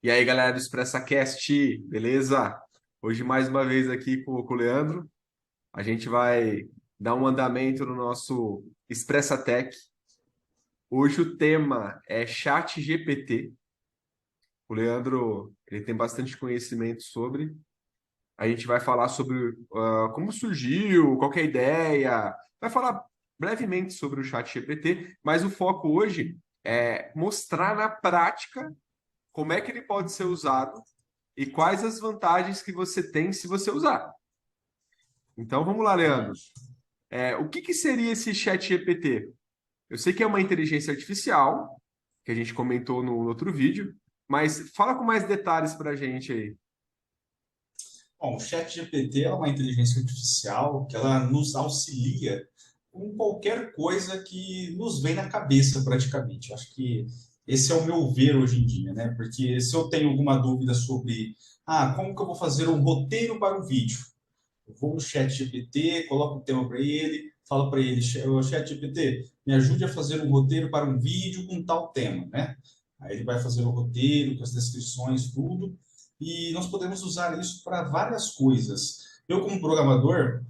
E aí, galera do ExpressaCast, beleza? Hoje, mais uma vez aqui com o Leandro, a gente vai dar um andamento no nosso ExpressaTech. Hoje o tema é Chat GPT. O Leandro, ele tem bastante conhecimento sobre. A gente vai falar sobre como surgiu, qual que é a ideia. Vai falar brevemente sobre o Chat GPT, mas o foco hoje é mostrar na prática como é que ele pode ser usado e quais as vantagens que você tem se você usar. Então vamos lá, Leandro. Exatamente. O que que seria esse chat GPT? Eu sei que é uma inteligência artificial, que a gente comentou no outro vídeo, mas fala com mais detalhes para a gente aí. Bom, o ChatGPT é uma inteligência artificial que ela nos auxilia com qualquer coisa que nos vem na cabeça, praticamente. Eu acho que esse é o meu ver hoje em dia, né? Porque se eu tenho alguma dúvida sobre, como que eu vou fazer um roteiro para um vídeo? Eu vou no ChatGPT, coloco o tema para ele, falo para ele, ChatGPT, me ajude a fazer um roteiro para um vídeo com tal tema, né? Aí ele vai fazer o roteiro, com as descrições, tudo, e nós podemos usar isso para várias coisas. Eu, como programador,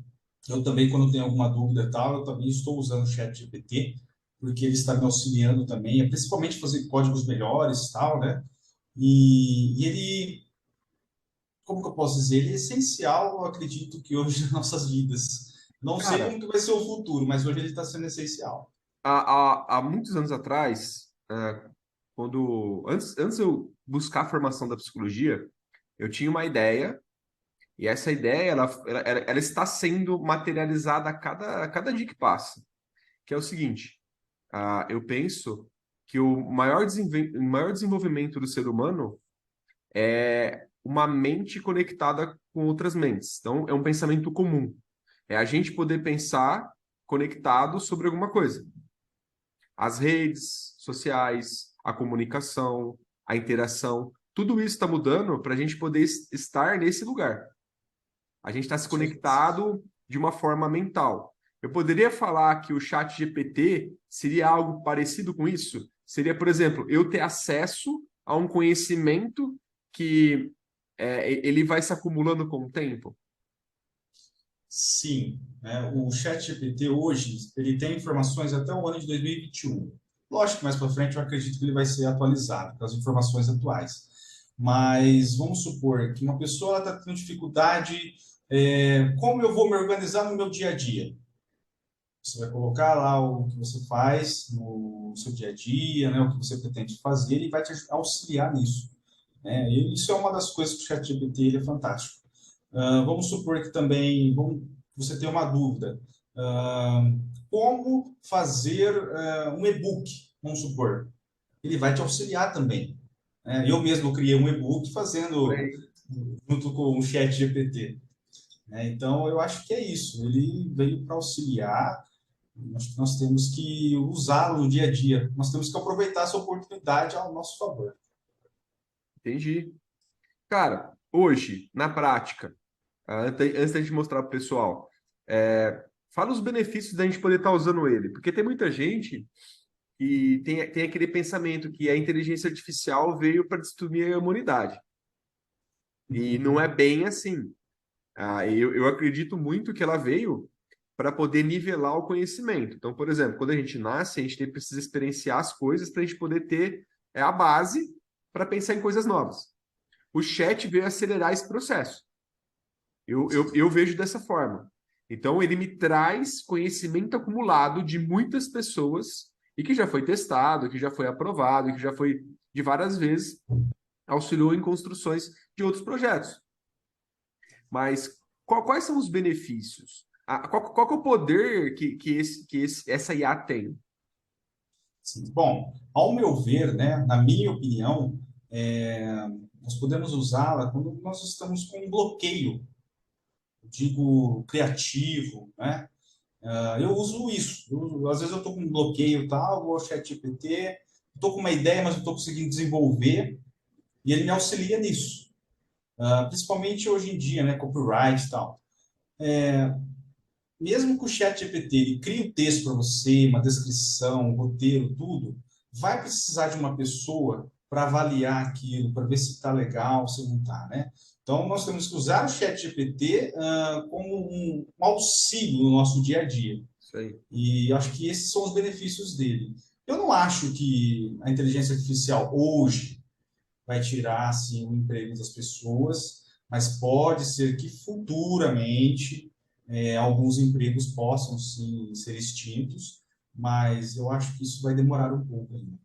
eu também, quando tenho alguma dúvida e tal, eu também estou usando o ChatGPT, porque ele está me auxiliando também, principalmente fazer códigos melhores e tal, né? E ele, como que eu posso dizer, ele é essencial, eu acredito que hoje nas nossas vidas. Não sei Cara, como que vai ser o futuro, mas hoje ele está sendo essencial. há muitos anos atrás, antes eu buscar a formação da psicologia, eu tinha uma ideia, e essa ideia ela está sendo materializada a cada dia que passa, que é o seguinte. Eu penso que o maior desenvolvimento do ser humano é uma mente conectada com outras mentes. Então, é um pensamento comum. É a gente poder pensar conectado sobre alguma coisa. As redes sociais, a comunicação, a interação, tudo isso está mudando para a gente poder estar nesse lugar. A gente está se Com certeza. conectado de uma forma mental. Eu poderia falar que o chat GPT seria algo parecido com isso? Seria, por exemplo, eu ter acesso a um conhecimento que ele vai se acumulando com o tempo? Sim, né? O ChatGPT hoje ele tem informações até o ano de 2021. Lógico que mais para frente eu acredito que ele vai ser atualizado com as informações atuais. Mas vamos supor que uma pessoa está tendo dificuldade, como eu vou me organizar no meu dia a dia? Você vai colocar lá o que você faz no seu dia a dia, né, o que você pretende fazer, e vai te auxiliar nisso. Né? E isso é uma das coisas que o ChatGPT ele é fantástico. Vamos supor que também você tem uma dúvida. Uh, Como fazer um e-book? Vamos supor. Ele vai te auxiliar também. Né? Eu mesmo criei um e-book Por fazendo aí. junto com o ChatGPT. Né? Então, eu acho que é isso. Ele veio para auxiliar. Acho que nós temos que usá-lo no dia a dia. Nós temos que aproveitar essa oportunidade ao nosso favor. Entendi. Cara, hoje, na prática, antes da gente mostrar para o pessoal, fala os benefícios da gente poder estar usando ele. Porque tem muita gente que tem aquele pensamento que a inteligência artificial veio para destruir a humanidade. E não é bem assim. Eu acredito muito que ela veio para poder nivelar o conhecimento. Então, por exemplo, quando a gente nasce, a gente precisa experienciar as coisas para a gente poder ter a base para pensar em coisas novas. O chat veio acelerar esse processo. Eu vejo dessa forma. Então, ele me traz conhecimento acumulado de muitas pessoas e que já foi testado, que já foi aprovado, que já foi de várias vezes auxiliou em construções de outros projetos. Mas quais são os benefícios? Qual que é o poder essa IA tem? Sim. Bom, ao meu ver, né, na minha opinião, nós podemos usá-la quando nós estamos com um bloqueio, digo, criativo, né? Eu uso isso. Às vezes eu estou com um bloqueio tal, vou ao ChatGPT, estou com uma ideia, mas não estou conseguindo desenvolver, e ele me auxilia nisso. Principalmente hoje em dia, né, copyright e tal. Mesmo que o ChatGPT ele crie o texto para você, uma descrição, um roteiro, tudo, vai precisar de uma pessoa para avaliar aquilo, para ver se está legal, se não está, né? Então, nós temos que usar o ChatGPT como um auxílio no nosso dia a dia. Isso aí. E acho que esses são os benefícios dele. Eu não acho que a inteligência artificial hoje vai tirar assim, o emprego das pessoas, mas pode ser que futuramente alguns empregos possam sim ser extintos, mas eu acho que isso vai demorar um pouco ainda.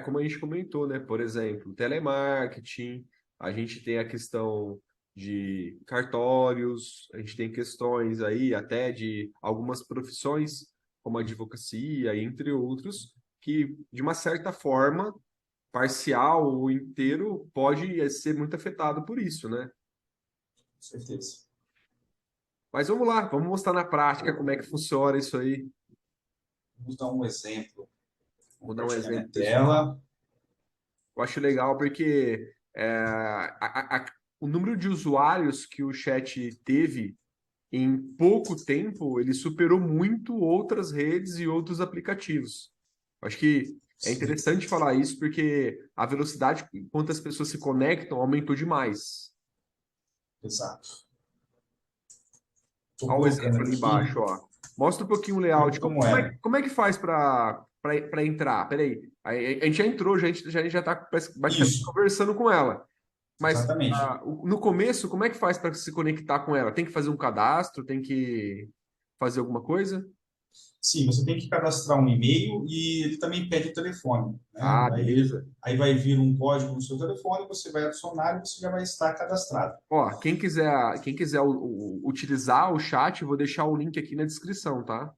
Como a gente comentou, né? Por exemplo, telemarketing, a gente tem a questão de cartórios, a gente tem questões aí até de algumas profissões, como a advocacia, entre outros, que de uma certa forma, parcial ou inteiro, pode ser muito afetado por isso, né? Com certeza. Mas vamos lá, vamos mostrar na prática como é que funciona isso aí. Vamos dar um exemplo. Vou Vou dar um compartilhar minha exemplo, pessoal. tela. Eu acho legal porque o número de usuários que o chat teve em pouco tempo, ele superou muito outras redes e outros aplicativos. Eu acho que é Sim, interessante falar isso porque a velocidade com quanto as pessoas se conectam aumentou demais. exato. Estou Olha o colocando exemplo ali aqui embaixo, ó. Mostra um pouquinho o layout. como Como era. é, como é que faz para entrar? Peraí. A gente já entrou, já está basicamente Isso, conversando com ela. Mas exatamente. no começo, como é que faz para se conectar com ela? Tem que fazer um cadastro? Tem que fazer alguma coisa? Sim, você tem que cadastrar um e-mail e ele também pede o telefone, né? Ah, beleza. Aí vai vir um código no seu telefone, você vai adicionar e você já vai estar cadastrado. Ó, quem quiser utilizar o chat, eu vou deixar o link aqui na descrição, tá?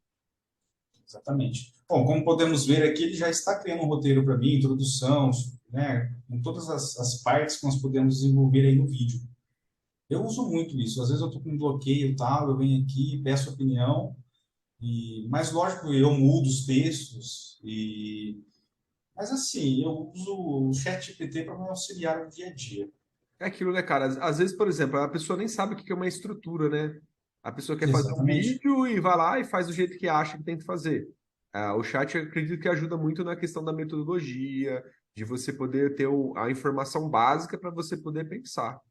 Exatamente. Bom, como podemos ver aqui, ele já está criando um roteiro para mim, introdução, né? Com todas as partes que nós podemos desenvolver aí no vídeo. Eu uso muito isso. Às vezes eu estou com um bloqueio e tal, eu venho aqui, peço opinião, mas lógico, eu mudo os textos mas assim, eu uso o ChatGPT para me auxiliar no dia a dia. É aquilo, né, cara? Às vezes, por exemplo, a pessoa nem sabe o que é uma estrutura, né? A pessoa quer fazer um Exatamente. vídeo e vai lá e faz do jeito que acha que tem que fazer. O chat, eu acredito que ajuda muito na questão da metodologia, de você poder ter a informação básica para você poder pensar.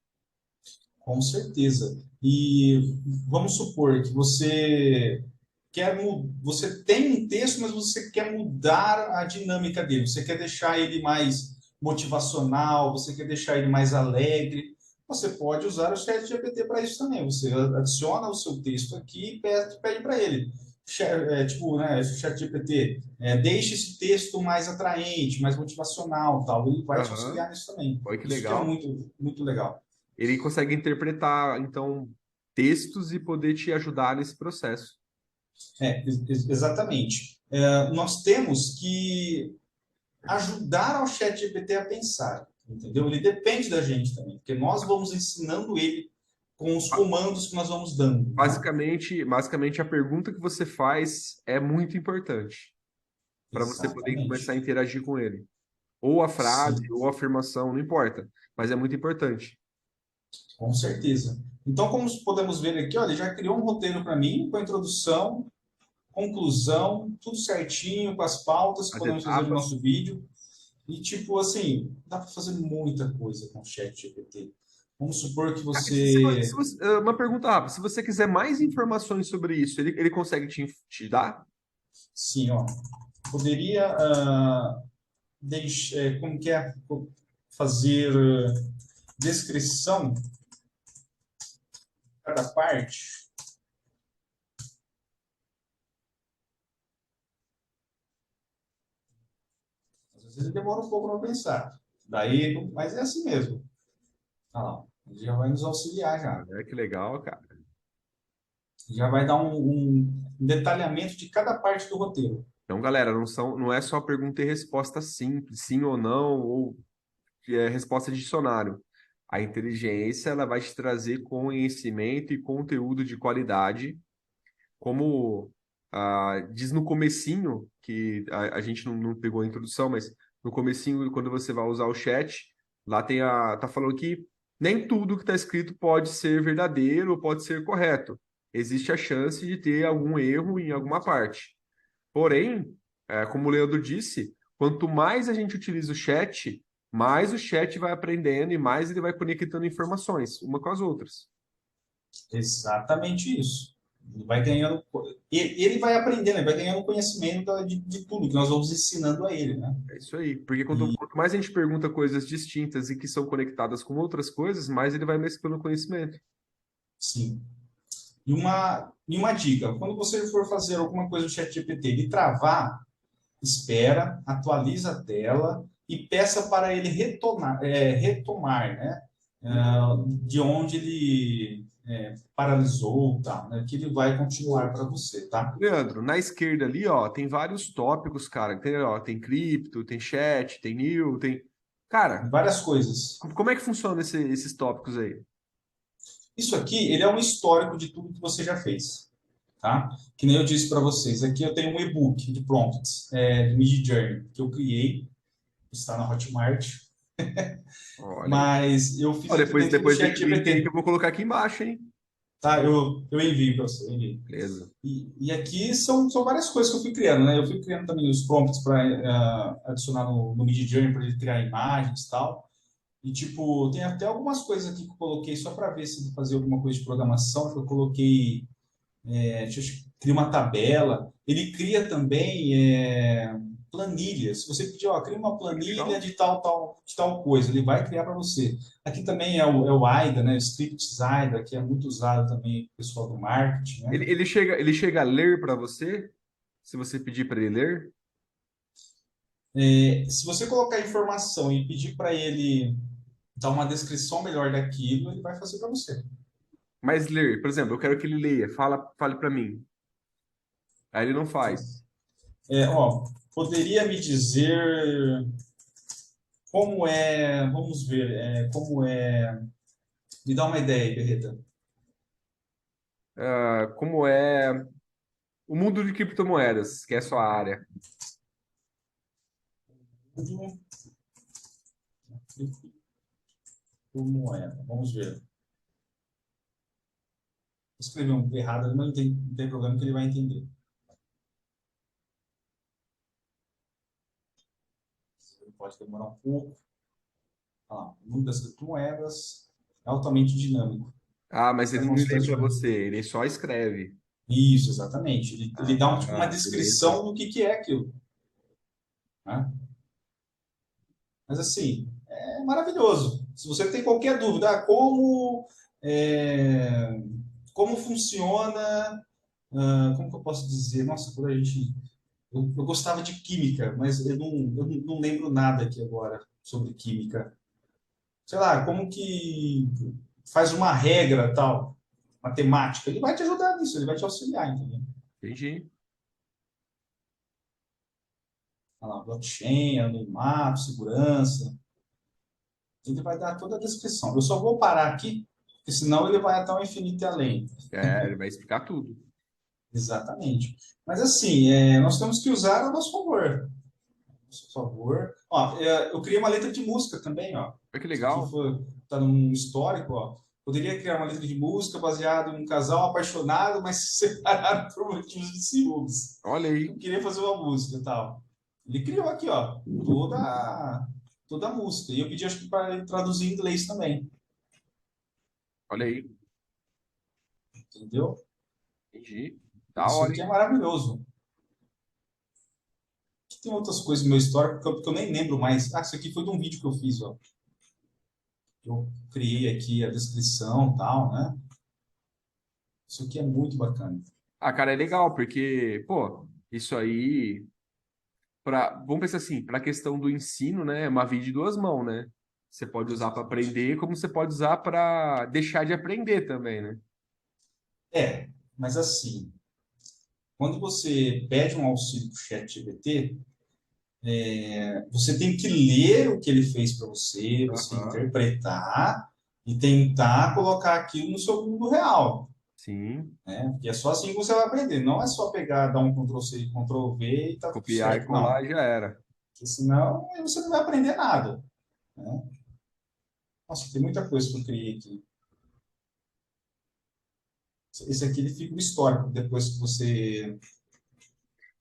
Com certeza. E vamos supor que você tem um texto, mas você quer mudar a dinâmica dele. Você quer deixar ele mais motivacional, você quer deixar ele mais alegre. Você pode usar o ChatGPT para isso também. Você adiciona o seu texto aqui e pede para ele. Tipo, né, ChatGPT, deixe esse texto mais atraente, mais motivacional, tal. Ele vai te Aham. auxiliar nisso também. Olha que Isso que é legal. muito, muito legal. Ele consegue interpretar, então, textos e poder te ajudar nesse processo. Exatamente. Nós temos que ajudar ao ChatGPT a pensar, entendeu? Ele depende da gente também, porque nós vamos ensinando ele com os Ba- comandos que nós vamos dando, né? Basicamente, a pergunta que você faz é muito importante para você poder começar a Exatamente. interagir com ele. Ou a frase, Sim, ou a afirmação, não importa, mas é muito importante. com certeza. Então, como podemos ver aqui, olha, ele já criou um roteiro para mim, com a introdução, conclusão, tudo certinho, com as pautas que As podemos fazer no etapas. nosso vídeo. E, tipo, assim, dá para fazer muita coisa com o ChatGPT. Vamos supor que você. Uma pergunta rápida. Se você quiser mais informações sobre isso, ele consegue te dar? Sim, ó. Poderia como que é, fazer descrição de cada parte. Às vezes ele demora um pouco para pensar. Daí, mas é assim mesmo. Ah, lá, ele já vai nos auxiliar já. Que legal, cara. Já vai dar um detalhamento de cada parte do roteiro. Então, galera, não é só pergunta e resposta simples, sim ou não, ou resposta de dicionário. A inteligência, ela vai te trazer conhecimento e conteúdo de qualidade, como diz no comecinho, que a gente não pegou a introdução, mas no comecinho, quando você vai usar o chat, lá tá falando que nem tudo que está escrito pode ser verdadeiro ou pode ser correto. Existe a chance de ter algum erro em alguma parte. Porém, como o Leandro disse, quanto mais a gente utiliza o chat, mais o chat vai aprendendo e mais ele vai conectando informações, uma com as outras. Exatamente isso. Ele vai ganhando, ele vai aprendendo, ele vai ganhando conhecimento de tudo que nós vamos ensinando a ele, né? É isso aí. Porque quanto mais a gente pergunta coisas distintas e que são conectadas com outras coisas, mais ele vai mesclando conhecimento. Sim. E uma dica, quando você for fazer alguma coisa no ChatGPT, ele travar, espera, atualiza a tela e peça para ele retomar, né? De onde ele paralisou, tá, né? Que ele vai continuar para você, tá? Leandro, na esquerda ali, ó, tem vários tópicos, cara. Tem, ó, tem cripto, tem chat, tem new, tem. Cara, Várias coisas. como é que funciona esses tópicos aí? Isso aqui, ele é um histórico de tudo que você já fez, tá? Que nem eu disse para vocês, aqui eu tenho um e-book de prompts, de Midjourney, que eu criei, está na Hotmart, Olha aí. mas eu fiz Ó, aqui depois, dentro do depois deixa o link aí que eu ChatGPT, vou colocar aqui embaixo, hein? tá? Eu envio para você, eu envio. Beleza. E aqui são várias coisas que eu fui criando, né? Eu fui criando também os prompts para adicionar no Midjourney para ele criar imagens e tal. E, tipo, tem até algumas coisas aqui que eu coloquei só para ver se fazer alguma coisa de programação, que eu coloquei, cria uma tabela. Ele cria também planilhas. Se você pedir, ó, cria uma Que planilha legal. de tal coisa, ele vai criar para você. Aqui também é o AIDA, né? O Scripts AIDA, que é muito usado também pelo pessoal do marketing, né? Ele chega a ler para você, se você pedir para ele ler, Se você colocar informação e pedir para ele dar uma descrição melhor daquilo, ele vai fazer para você. mas ler, por exemplo, eu quero que ele leia, fale para mim. Aí ele não faz. Ó, poderia me dizer como é, vamos ver, como é, me dá uma ideia aí, Berreta. Ah, como é o mundo de criptomoedas, que é a sua área. Como é, vamos ver. Vou escrever um errado, mas não tem problema que ele vai entender. Pode demorar um pouco. O mundo das criptomoedas é altamente dinâmico. Ah, mas Está ele não lê para constantemente. você, ele só escreve. Isso, exatamente. Ele dá tipo, uma Beleza. descrição do que é aquilo, né? Mas assim, é maravilhoso. Se você tem qualquer dúvida, como funciona, como que eu posso dizer? Nossa, quando a gente, eu gostava de química, mas eu não lembro nada aqui agora sobre química. Sei lá, como que faz uma regra tal, matemática. Ele vai te ajudar nisso, ele vai te auxiliar, entendeu? Entendi. Olha lá, blockchain, anonimato, segurança. Ele vai dar toda a descrição. Eu só vou parar aqui, porque senão ele vai até o infinito e além. É, ele vai explicar tudo. Exatamente. Mas assim, nós temos que usar a nosso favor. Por favor. Ó, eu criei uma letra de música também, ó. Olha que Isso aqui legal. tá num histórico, ó. Poderia criar uma letra de música baseado em um casal apaixonado, mas se separado por motivos de ciúmes. Olha aí. Eu queria fazer uma música e tal. Ele criou aqui, ó, toda a música. E eu pedi, acho que, para ele traduzir em inglês também. Olha aí. Entendeu? Entendi. Da Isso hora, aqui é hein? maravilhoso. Tem outras coisas no meu histórico porque eu nem lembro mais. Isso aqui foi de um vídeo que eu fiz, ó. Eu criei aqui a descrição e tal, né? Isso aqui é muito bacana. Ah, cara, é legal, porque, pô, isso aí, vamos pensar assim, para a questão do ensino, né, é uma via de duas mãos, né? Você pode usar para Exatamente. aprender, como você pode usar para deixar de aprender também, né? Mas assim, quando você pede um auxílio para o ChatGPT, você tem que ler o que ele fez para você Aham. interpretar e tentar colocar aquilo no seu mundo real, Sim. né? Porque é só assim que você vai aprender. Não é só pegar, dar um Ctrl+C, Ctrl+V e tá tudo Copiar e certo. colar Não. e já era. Porque senão você não vai aprender nada, né? Nossa, tem muita coisa que eu criei aqui. Esse aqui ele fica no histórico, depois que você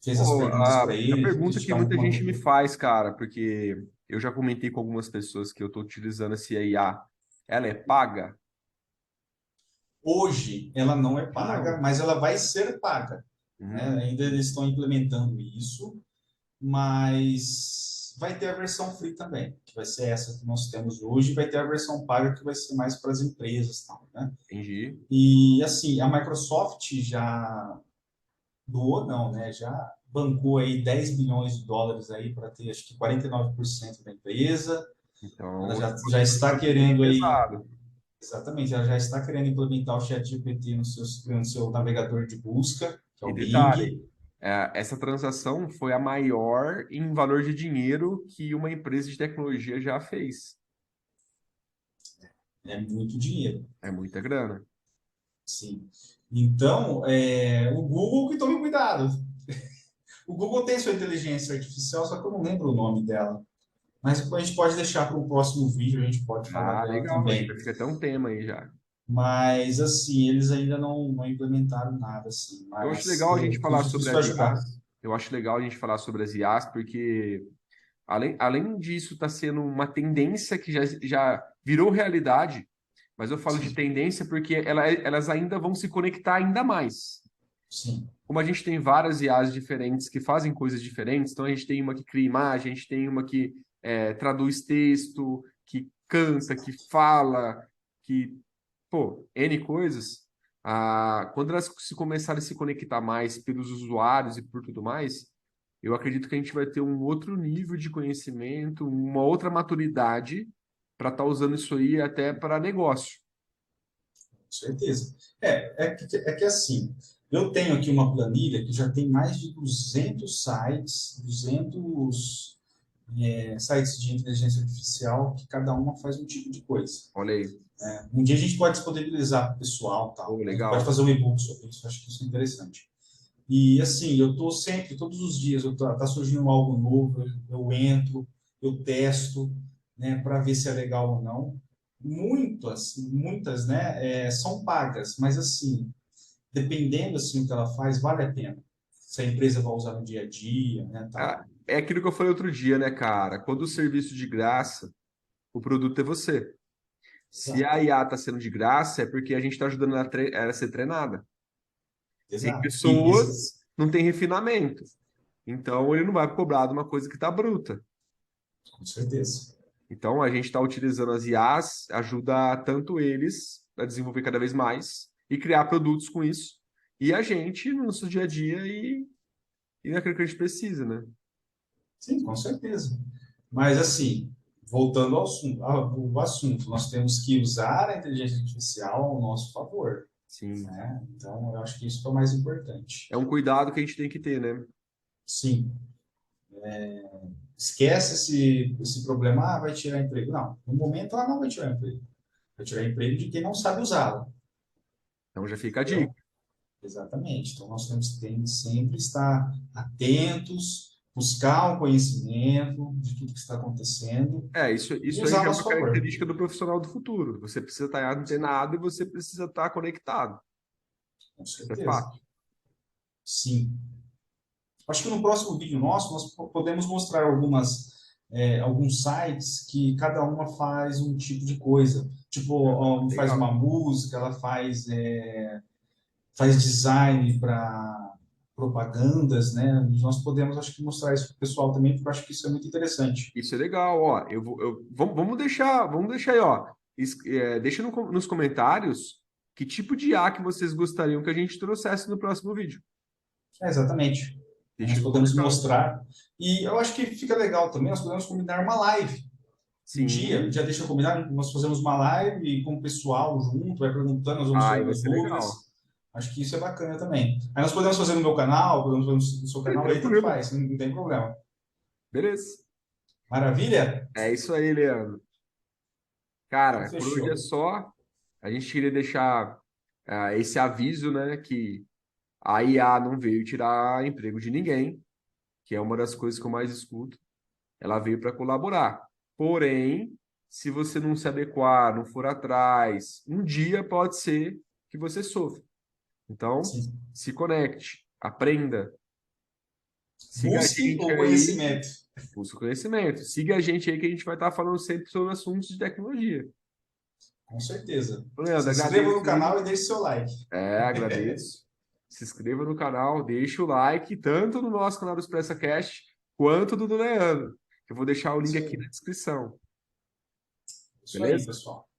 fez as Pô, perguntas para a ele, ele pergunta te que dá muita uma. gente me faz, cara, porque eu já comentei com algumas pessoas que eu estou utilizando essa IA. Ela é paga? Hoje ela não é paga, Não. mas ela vai ser paga, né? Hum, Ainda eles estão implementando isso, mas vai ter a versão free também, que vai ser essa que nós temos hoje, e vai ter a versão paga que vai ser mais para as empresas, tal, né? entendi. E assim, a Microsoft já doou, não, né? Já bancou aí 10 bilhões de dólares aí para ter acho que 49% da empresa. Ela Então, já está é bem querendo aí, pesado. exatamente, ela já está querendo implementar o ChatGPT no seu navegador de busca, que é E o detalhe, Bing. essa transação foi a maior em valor de dinheiro que uma empresa de tecnologia já fez. É muito dinheiro, É muita grana. sim. Então, o Google que tome cuidado. O Google tem sua inteligência artificial, só que eu não lembro o nome dela. Mas a gente pode deixar para o próximo vídeo, a gente pode falar Ah, dela legal, aí também. vai ficar até um tema aí já. Mas, assim, eles ainda não implementaram nada, assim. Eu acho Mas legal a eu gente falar acredito que sobre isso vai as ajudar. IAs. Eu acho legal a gente falar sobre as IAs, porque além disso está sendo uma tendência que já virou realidade, mas eu falo de Sim, tendência porque elas ainda vão se conectar ainda mais. sim. Como a gente tem várias IAs diferentes que fazem coisas diferentes, então a gente tem uma que cria imagem, a gente tem uma que traduz texto, que canta, que fala, que, pô, N coisas. Quando elas se começarem a se conectar mais pelos usuários e por tudo mais, eu acredito que a gente vai ter um outro nível de conhecimento, uma outra maturidade para estar usando isso aí até para negócio. Com certeza. É que assim, eu tenho aqui uma planilha que já tem mais de 200 sites, 200 sites de inteligência artificial, que cada uma faz um tipo de coisa. Olha aí. Um dia a gente pode disponibilizar para o pessoal, Pô, tal. A gente pode legal. fazer um e-book sobre isso, acho que isso é interessante. E assim, eu estou sempre, todos os dias, tá surgindo algo novo, eu entro, eu testo, né, para ver se é legal ou não. Muitas, né, são pagas, mas assim, dependendo assim o que ela faz, vale a pena. Se a empresa vai usar no dia a dia, né, tal. É aquilo que eu falei outro dia, né, cara? Quando o serviço de graça, o produto é você. Se Exato, a IA está sendo de graça, é porque a gente está ajudando ela a ser treinada. Tem exato. pessoas, não tem refinamento. Então, ele não vai cobrar de uma coisa que está bruta. Com certeza. Então, a gente está utilizando as IAs, ajuda tanto eles a desenvolver cada vez mais e criar produtos com isso. E a gente, no nosso dia a dia, e naquilo que a gente precisa, né? Sim, com certeza. Mas assim, voltando ao assunto, nós temos que usar a inteligência artificial ao nosso favor, Sim. né? Então, eu acho que isso é o mais importante. É um cuidado que a gente tem que ter, né? Sim, esquece esse problema, vai tirar emprego. Não, no momento ela não vai tirar emprego. Vai tirar emprego de quem não sabe usá-la, Então já fica a dica. entendeu? Exatamente. Então, nós temos que sempre estar atentos, buscar o conhecimento de tudo que está acontecendo Isso, e isso aí usar a já é nosso uma favor. característica do profissional do futuro. Você precisa estar antenado e você precisa estar conectado. Com Isso é certeza. fato. Sim. Acho que no próximo vídeo nosso nós podemos mostrar alguns sites que cada uma faz um tipo de coisa. Tipo, Ah, faz uma legal. música, ela faz design para propagandas, né? Nós podemos, acho que, mostrar isso para o pessoal também, porque eu acho que isso é muito interessante. Isso é legal, ó. Vamos deixar aí, ó. Deixa nos comentários que tipo de IA que vocês gostariam que a gente trouxesse no próximo vídeo. Exatamente. Nós Deixa nos podemos comentários. mostrar. E eu acho que fica legal também, nós podemos combinar uma live. Um Sim. dia deixa eu combinar, nós fazemos uma live com o pessoal junto, vai perguntando, nós vamos Aí tirando vai as ser legal. dúvidas. Acho que isso é bacana também. Aí nós podemos fazer no meu canal, podemos fazer no seu Sim, canal, aí tanto tranquilo. faz, não tem problema. Beleza. Maravilha? É isso aí, Leandro. Então Cara, por hoje é fechou. só. A gente queria deixar esse aviso, né, que a IA não veio tirar emprego de ninguém, que é uma das coisas que eu mais escuto. Ela veio para colaborar. Porém, se você não se adequar, não for atrás, um dia pode ser que você sofra. Então, Sim, se conecte, aprenda. Siga a Busque gente o aí, conhecimento. busca o conhecimento. Siga a gente aí que a gente vai estar falando sempre sobre assuntos de tecnologia. Com certeza. Se Leandro, inscreva no agradeço aí. canal e deixe seu like. Agradeço. Se inscreva no canal, deixa o like, tanto no nosso canal do ExpressaCast, quanto do Leandro. Eu vou deixar o link Isso aqui aí. na descrição. Isso aí, Beleza? pessoal.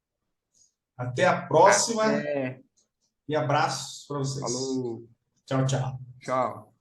Até a próxima É. e abraços para vocês. Falou. Tchau, tchau. Tchau.